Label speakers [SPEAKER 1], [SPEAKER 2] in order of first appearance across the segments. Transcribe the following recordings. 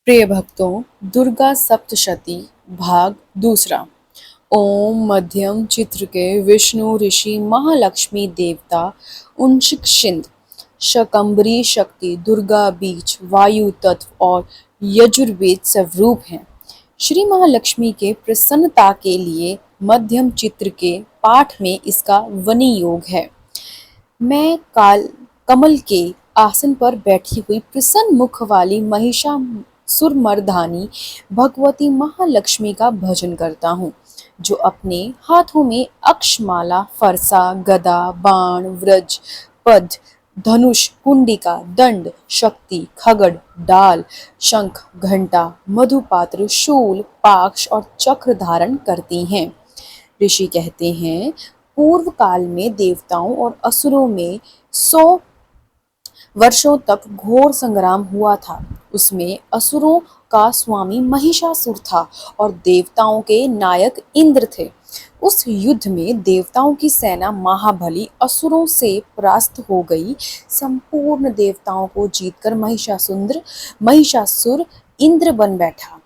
[SPEAKER 1] प्रिय भक्तों, दुर्गा सप्तशती भाग दूसरा। ओम मध्यम चित्र के विष्णु ऋषि महालक्ष्मी देवता उनशिक्षिंद शकंबरी शक्ति दुर्गा बीज वायु तत्व और यजुर्वेद स्वरूप हैं। श्री महालक्ष्मी के प्रसन्नता के लिए मध्यम चित्र के पाठ में इसका विनियोग है। मैं काल कमल के आसन पर बैठी हुई प्रसन्न मुख वाली महिषासुरमर्दानी भगवती महालक्ष्मी का भजन करता हूँ, जो अपने हाथों में अक्षमाला, फरसा, गदा, बाण, व्रज, पद, धनुष, कुंडिका, दंड, शक्ति, खगड़, डाल, शंख, घंटा, मधुपात्र, शूल, पाक्ष और चक्र धारण करती हैं। ऋषि कहते हैं, पूर्व काल में देवताओं और असुरों में 100 वर्षों तक घोर संग्राम हुआ था। उसमें असुरों का स्वामी महिषासुर था और देवताओं के नायक इंद्र थे। उस युद्ध में देवताओं की सेना महाबली असुरों से परास्त हो गई। संपूर्ण देवताओं को जीतकर महिषासुर इंद्र बन बैठा।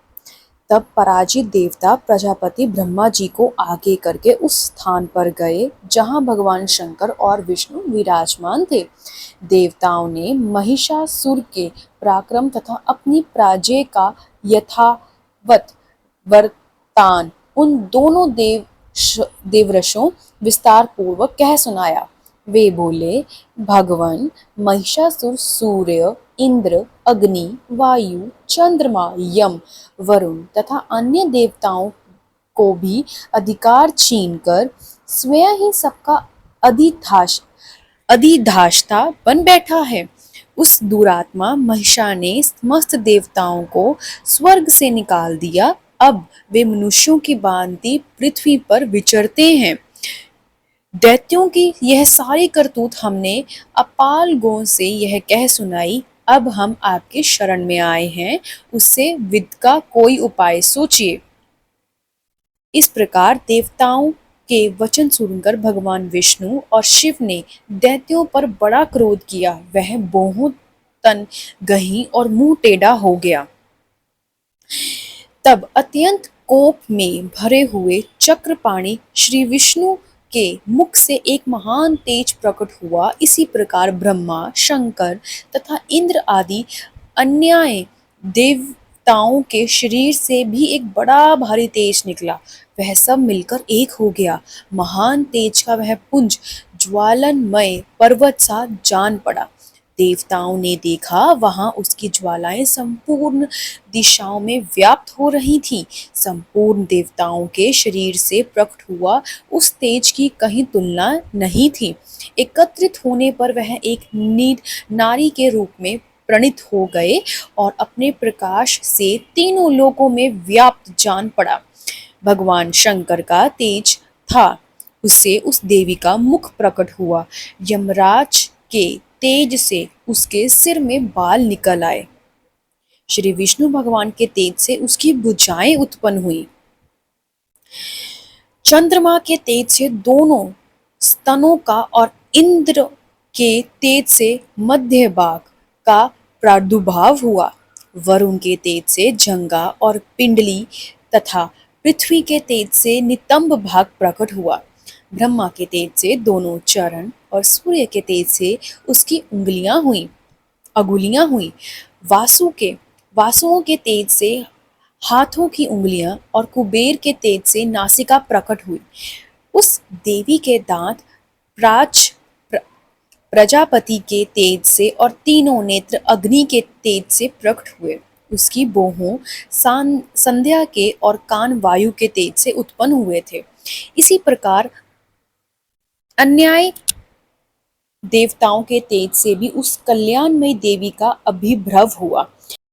[SPEAKER 1] तब पराजित देवता प्रजापति ब्रह्मा जी को आगे करके उस स्थान पर गए जहां भगवान शंकर और विष्णु विराजमान थे। देवताओं ने महिषासुर के पराक्रम तथा अपनी पराजय का यथावत वर्तान उन दोनों देवऋषियों विस्तार पूर्वक कह सुनाया। वे बोले, भगवान महिषासुर सूर्य, इंद्र, अग्नि, वायु, चंद्रमा, यम, वरुण तथा अन्य देवताओं को भी अधिकार छीनकर स्वयं ही सबका अधिष्ठाता बन बैठा है। उस दुरात्मा महिषा ने समस्त देवताओं को स्वर्ग से निकाल दिया। अब वे मनुष्यों की भांति पृथ्वी पर विचरते हैं। दैत्यों की यह सारी करतूत हमने अपाल गो से यह कह सुनाई। अब हम आपके शरण में आए हैं, उससे विद का कोई उपाय सोचिए। इस प्रकार देवताओं के वचन सुनकर भगवान विष्णु और शिव ने दैत्यों पर बड़ा क्रोध किया। वह बहुत तन गही और मुंह टेढ़ा हो गया। तब अत्यंत कोप में भरे हुए चक्रपाणी श्री विष्णु के मुख से एक महान तेज प्रकट हुआ। इसी प्रकार ब्रह्मा, शंकर तथा इंद्र आदि अन्य देवताओं के शरीर से भी एक बड़ा भारी तेज निकला। वह सब मिलकर एक हो गया। महान तेज का वह पुंज ज्वालनमय पर्वत सा जान पड़ा। देवताओं ने देखा, वहां उसकी ज्वालाएं संपूर्ण दिशाओं में व्याप्त हो रही थीं। संपूर्ण देवताओं के शरीर से प्रकट हुआ उस तेज की कहीं तुलना नहीं थी। एकत्रित होने पर वह एक नारी के रूप में प्रणीत हो गए और अपने प्रकाश से तीनों लोकों में व्याप्त जान पड़ा। भगवान शंकर का तेज था, उससे उस देवी का मुख प्रकट हुआ। यमराज के तेज से उसके सिर में बाल निकल आए। श्री विष्णु भगवान के तेज से उसकी भुजाएं उत्पन्न हुई। चंद्रमा के तेज से दोनों स्तनों का और इंद्र के तेज से मध्य भाग का प्रादुर्भाव हुआ। वरुण के तेज से जंगा और पिंडली तथा पृथ्वी के तेज से नितंब भाग प्रकट हुआ। ब्रह्मा के तेज से दोनों चरण और सूर्य के तेज से उसकी अंगुलियां हुई। वासुओं के तेज से हाथों की उंगलियां और कुबेर के तेज से नासिका प्रकट हुई। उस देवी के दांत प्रजापति के तेज से और तीनों नेत्र अग्नि के तेज से प्रकट हुए। उसकी बाहों संध्या के और कान वायु के तेज से उत्पन्न हुए थे। इसी प्रकार अन्य देवताओं के तेज से भी उस कल्याणमयी देवी का अभिभ्रव हुआ।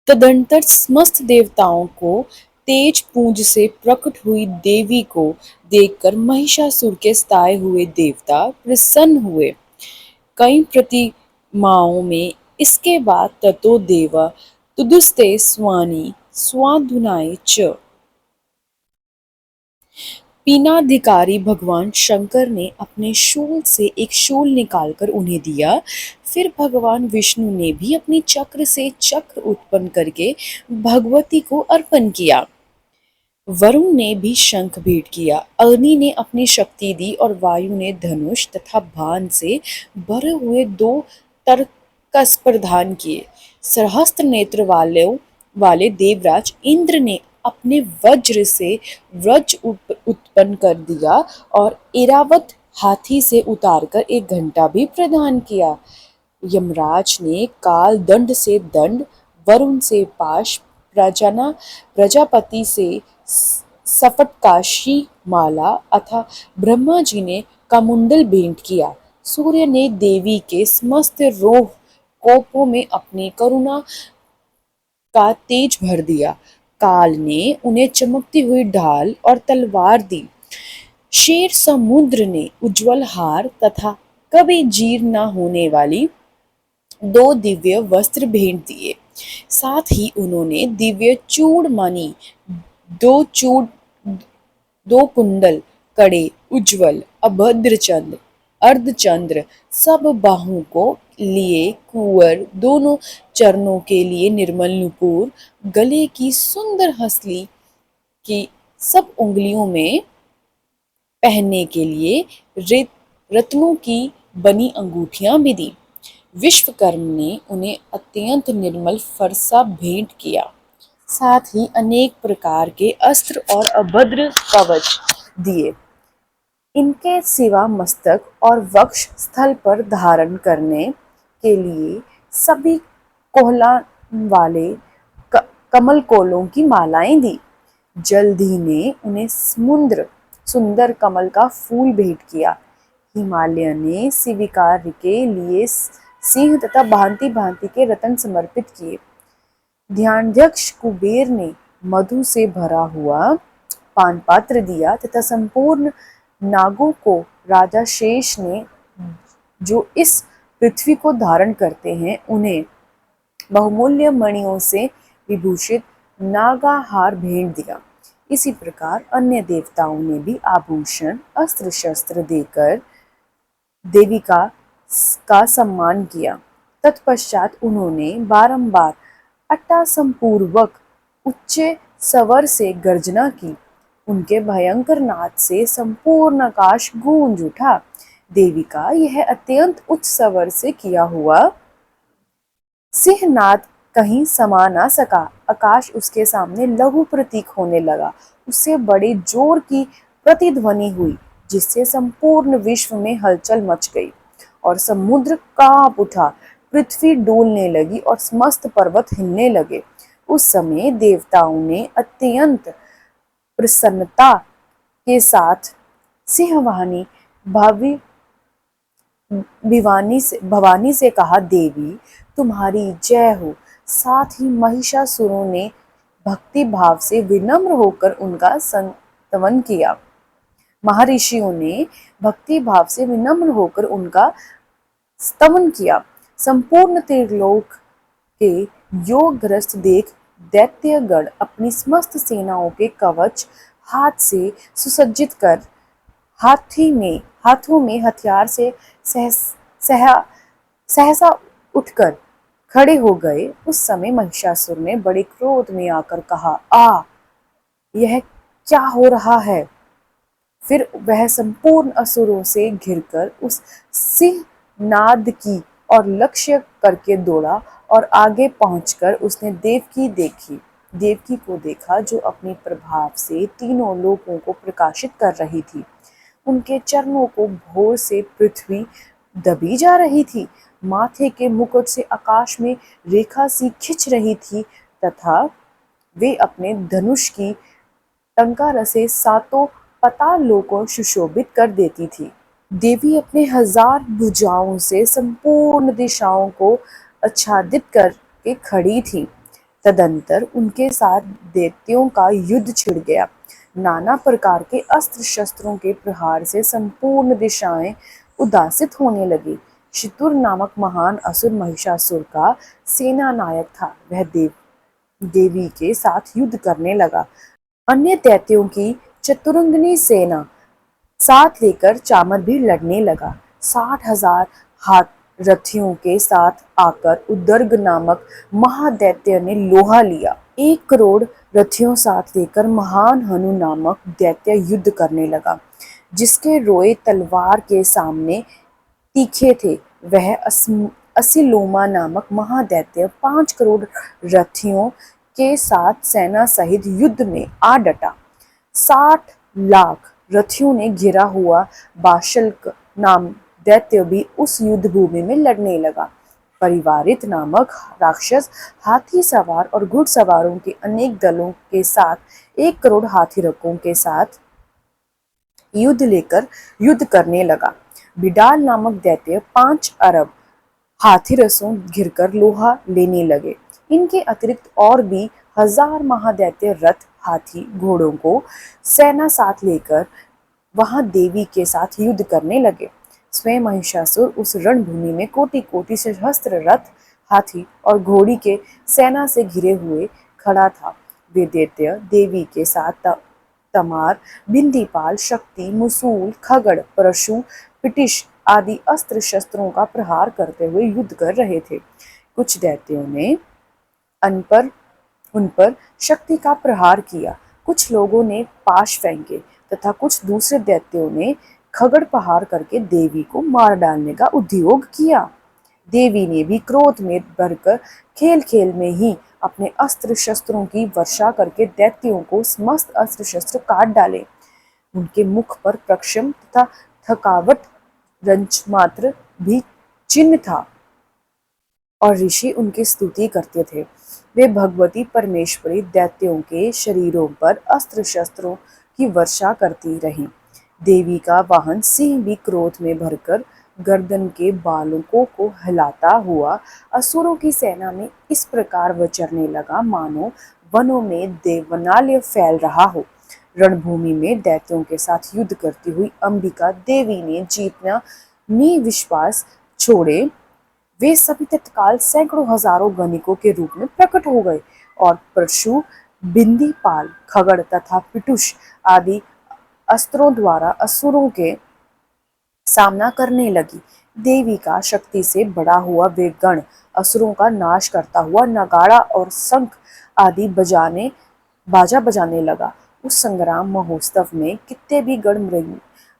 [SPEAKER 1] तदंतर समस्त देवताओं को तेज पुंज से प्रकट हुई देवी को देखकर महिषासुर के सताए हुए देवता प्रसन्न हुए। कई प्रतिमाओं में इसके बाद ततो देवा तुदुस्ते स्वानि स्वाधुनाय च पीनाधिकारी भगवान शंकर ने अपने शूल से एक शूल निकालकर उन्हें दिया। फिर भगवान विष्णु ने भी अपनी चक्र से चक्र उत्पन्न करके भगवती को अर्पण किया। वरुण ने भी शंख भेंट किया, अग्नि ने अपनी शक्ति दी और वायु ने धनुष तथा बाण से भरे हुए दो तरकस प्रदान किए। सहस्त्र नेत्र वाले देवराज इंद्र ने अपने वज्र से उत्पन्न कर दिया और ऐरावत हाथी से उतारकर एक घंटा भी प्रदान किया। यमराज ने काल दंड से दंड, वरुण से पाश, प्रजापति से सपतकाशी माला अथा ब्रह्मा जी ने कमुंडल भेंट किया। सूर्य ने देवी के समस्त रोह कोपों में अपनी करुणा का तेज भर दिया। काल ने उन्हें चमकती हुई ढाल और तलवार दी। शेर समुद्र ने उज्जवल हार तथा कभी जीर्ण न होने वाली दो दिव्य वस्त्र भेंट दिए। साथ ही उन्होंने दिव्य चूड़मणि, दो कुंडल, कड़े, उज्ज्वल, अभद्रचंद्र, अर्धचंद्र, सब बाहों को लिए कुंवर, दोनों चरणों के लिए निर्मल नुपुर, गले की सुंदर हंसली की सब उंगलियों में पहनने के लिए रत्नों की बनी अंगूठियां भी दी। विश्वकर्म ने उन्हें अत्यंत निर्मल फरसा भेंट किया। साथ ही अनेक प्रकार के अस्त्र और अभद्र कवच दिए। इनके सिवा मस्तक और वक्ष स्थल पर धारण करने के लिए सभी कोहला वाले कमल कोलों की मालाएं दी। जल्दी ने उन्हें सुंदर कमल का फूल भेंट किया। हिमालय ने स्वीकार के लिए सिंह तथा भांति भांति के रत्न समर्पित किए। ध्यानाध्यक्ष कुबेर ने मधु से भरा हुआ पान पात्र दिया तथा संपूर्ण नागों को राजा शेष ने, जो इस पृथ्वी को धारण करते हैं, उन्हें बहुमूल्य मणियों से विभूषित नागाहार भेंट दिया। इसी प्रकार अन्य देवताओं ने भी आभूषण, अस्त्र शस्त्र देकर देवी का सम्मान किया। तत्पश्चात उन्होंने बारंबार अट्टासमपूर्वक उच्च स्वर से गर्जना की। उनके भयंकर नाद से संपूर्ण आकाश गूंज उठा। देवी का यह अत्यंत उच्च स्वर से किया हुआ सिंहनाद कहीं समा ना सका। आकाश उसके सामने लघु प्रतीक होने लगा। उससे बड़े जोर की प्रतिध्वनि हुई, जिससे संपूर्ण विश्व में हलचल मच गई और समुद्र कांप उठा, पृथ्वी डोलने लगी और समस्त पर्वत हिलने लगे। उस समय देवताओं ने अत्यंत प्रसन्नता के साथ सिंहवाहिनी भवानी से कहा, देवी तुम्हारी जय हो। साथ ही महिषासुरों ने भक्ति भाव से विनम्र होकर उनका संतवन किया। महर्षियों ने भक्ति भाव से विनम्र होकर उनका स्तवन किया। संपूर्ण त्रिलोक के योगग्रस्त देख दैत्यगण अपनी समस्त सेनाओं के कवच हाथ से सुसज्जित कर हाथों में हथियार से सहसा उठकर खड़े हो गए। उस समय महिषासुर ने बड़े क्रोध में आकर कहा, यह क्या हो रहा है? फिर वह संपूर्ण असुरों से घिरकर उस सिंहनाद की और लक्ष्य करके दौड़ा और आगे पहुंचकर उसने देवकी को देखा, जो अपने प्रभाव से तीनों लोकों को प्रकाशित कर रही थी। उनके चरणों को भोर से पृथ्वी दबी जा रही थी। माथे के मुकुट से आकाश में रेखा सी खिंच रही थी तथा वे अपने धनुष की टंकार से सातों पाताल लोकों सुशोभित कर देती थी। देवी अपने 1000 भुजाओं से संपूर्ण दिशाओं को आच्छादित करके खड़ी थी। तदंतर उनके साथ दैत्यों का युद्ध छिड़ गया। नाना प्रकार के अस्त्र शस्त्रों के प्रहार से संपूर्ण दिशाएं उदासित होने लगी। शितुर नामक महान असुर महिषासुर का सेना नायक था। वह देवी के साथ युद्ध करने लगा। अन्य दैत्यों की चतुरंगनी सेना साथ लेकर चामर भी लड़ने लगा। 60,000 हाथ रथियों के साथ आकर उदर्ग नामक महादैत्य ने लोहा लिया। 1 करोड़ रथियों साथ लेकर महान हनु नामक दैत्य युद्ध करने लगा, जिसके रोए तलवार के सामने तीखे थे। वह असिलोमा नामक महादैत्य 5 करोड़ रथियों के साथ सेना सहित युद्ध में आ डटा। 60 लाख रथियों ने घिरा हुआ बाशल्क नाम दैत्य भी उस युद्ध भूमि में लड़ने लगा। परिवारित नामक राक्षस हाथी सवार और घुड़सवारों के अनेक दलों के साथ 1 करोड़ हाथी रथों के साथ युद्ध करने लगा। बिडाल नामक दैत्य 5 अरब हाथीरसों घिरकर लोहा लेने लगे। इनके अतिरिक्त और भी 1000 महादैत्य रथ, हाथी, घोड़ों को सेना साथ लेकर वहां देवी के साथ युद्ध करने लगे। स्वयं महिषासुर उस रणभूमि में कोटि कोटि सशस्त्र रथ, हाथी और घोड़ी के सेना से घिरे हुए खड़ा था। वे दैत्य देवी के साथ तमार, बिंदीपाल, शक्ति, मुसूल, खगड़, परशु, पिटिश आदि अस्त्र शस्त्रों का प्रहार करते हुए युद्ध कर रहे थे। कुछ दैत्यों ने उन पर शक्ति का प्रहार किया, कुछ लोगों ने पाश फेंके तथा कुछ दूसरे दैत्यों ने खगड़ प्रहार करके देवी को मार डालने का उद्योग किया। देवी ने भी क्रोध में भरकर खेल खेल में ही अपने अस्त्र शस्त्रों की वर्षा करके दैत्यों को समस्त अस्त्र शस्त्र काट डाले। उनके मुख पर प्रक्षम तथा थकावट रंच मात्र भी चिन्ह था और ऋषि उनकी स्तुति करते थे। वे भगवती परमेश्वरी दैत्यों के शरीरों पर अस्त्र शस्त्रों की वर्षा करती रहीं। देवी का वाहन सिंह भी क्रोध में भरकर गर्दन के बालों को हिलाता हुआ असुरों की सेना में इस प्रकार विचरने लगा मानो वनों में देवनाल्य फैल रहा हो। रणभूमि में दैत्यों के साथ युद्ध करती हुई अंबिका देवी ने जीतना नी विश्वास छोड़े। वे सभी तत्काल सैकड़ों हजारों गणिकों के रूप में प्रकट हो गए और परशु, बिंदीपाल, खगड़ तथा पिटुष आदि अस्त्रों द्वारा असुरों के सामना करने लगी। देवी का शक्ति से बढ़ा हुआ वे गण असुरों का नाश करता हुआ नगाड़ा और शंख आदि बाजा बजाने लगा। उस संग्राम महोत्सव में कितने भी गण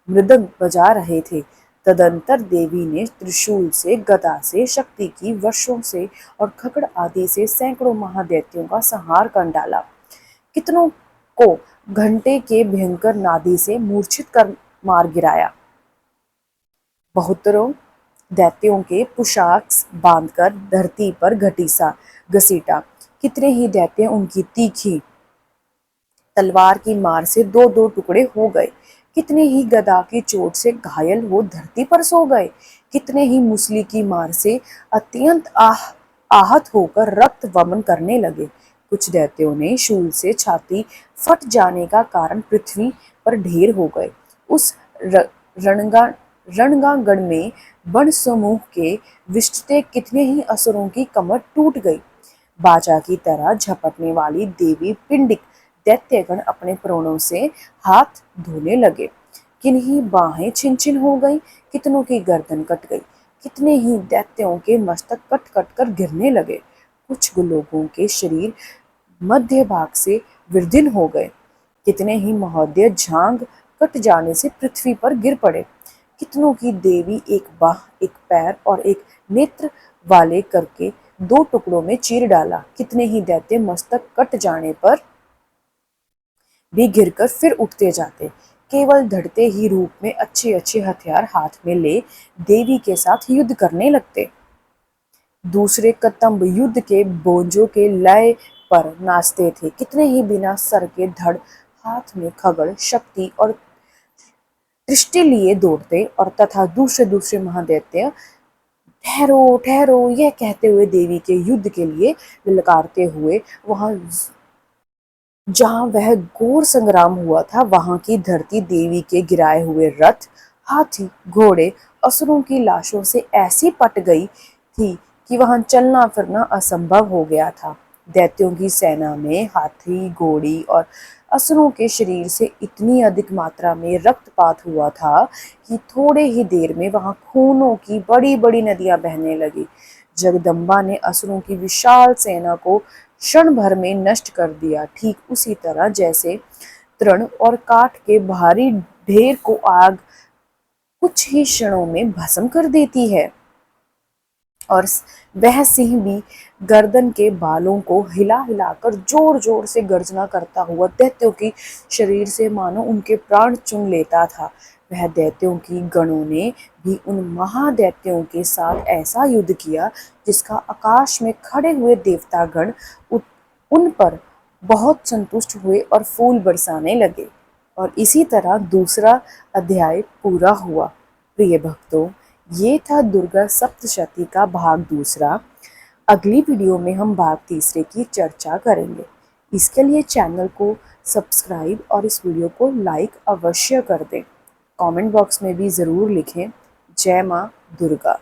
[SPEAKER 1] मृदंग बजा रहे थे। तदंतर देवी ने त्रिशूल से, गदा से, शक्ति की वर्षों से और खगड़ आदि से सैकड़ों महादैत्यों का संहार कर डाला। कितनों को घंटे के भयंकर नादी से मूर्छित कर मार गिराया। बहुतरों दैत्यों के पोशाक बांधकर धरती पर घसीटा। कितने ही दैत्य उनकी तीखी तलवार की मार से 2-2 टुकड़े हो गए। कितने ही गदा की चोट से घायल हो धरती पर सो गए। कितने ही मुसली की मार से अत्यंत आहत होकर रक्त वमन करने लगे। कुछ दैत्यों ने शूल से छाती फट जाने का कारण पृथ्वी पर ढेर हो गए। उस रणगांगण में बन समूह के विष्टते कितने ही असुरों की कमर टूट गई। बाजा की तरह झपटने वाली देवी पिंडिक दैत्यगण अपने प्राणों से हाथ धोने लगे। किन्हीं बाहें छिन हो गई, कितनों की गर्दन कट गई। कितने ही दैत्यों के मस्तक कट कट कर गिरने लगे। कुछ लोगों के शरीर मध्य भाग से विदीर्ण हो गए। कितने ही महोदय झांग कट जाने से पृथ्वी पर गिर पड़े। कितनों की देवी एक बाह, एक पैर और एक नेत्र वाले करके 2 टुकड़ों में चीर डाला। कितने ही दैत्य मस्तक कट जाने पर भी गिरकर फिर उठते जाते। केवल धड़ते ही रूप में अच्छे अच्छे हथियार हाथ में ले देवी के साथ युद्ध करने लगते। दूसरे कतंब युद्ध के बोंजों के लय पर नाचते थे। कितने ही बिना सर के धड़ हाथ में खगड़, शक्ति और दृष्टि लिए दौड़ते और तथा दूसरे महादैत्य ठहरो ठहरो यह कहते हुए देवी के युद्ध के लिए ललकारते हुए वहां जहां वह घोर संग्राम हुआ था वहां की धरती देवी के गिराए हुए रथ, हाथी, घोड़े, असुरों की लाशों से ऐसी पट गई थी कि वहां चलना फिरना असंभव हो गया था। दैत्यों की सेना में हाथी, घोड़ी और असुरों के शरीर से इतनी अधिक मात्रा में रक्तपात हुआ था कि थोड़े ही देर में वहां खूनों की बड़ी बड़ी नदियां बहने लगी। जगदम्बा ने असुरों की विशाल सेना को क्षण भर में नष्ट कर दिया, ठीक उसी तरह जैसे तृण और काठ के भारी ढेर को आग कुछ ही क्षणों में भस्म कर देती है। और वह सिंह भी गर्दन के बालों को हिला हिलाकर जोर जोर से गर्जना करता हुआ दैत्यों की शरीर से मानो उनके प्राण चुन लेता था। वह दैत्यों की गणों ने भी उन महादैत्यों के साथ ऐसा युद्ध किया जिसका आकाश में खड़े हुए देवतागण उन पर बहुत संतुष्ट हुए और फूल बरसाने लगे। और इसी तरह दूसरा अध्याय पूरा हुआ। प्रिय भक्तों, ये था दुर्गा सप्तशती का भाग दूसरा। अगली वीडियो में हम भाग तीसरे की चर्चा करेंगे। इसके लिए चैनल को सब्सक्राइब और इस वीडियो को लाइक अवश्य कर दें। कमेंट बॉक्स में भी ज़रूर लिखें, जय माँ दुर्गा।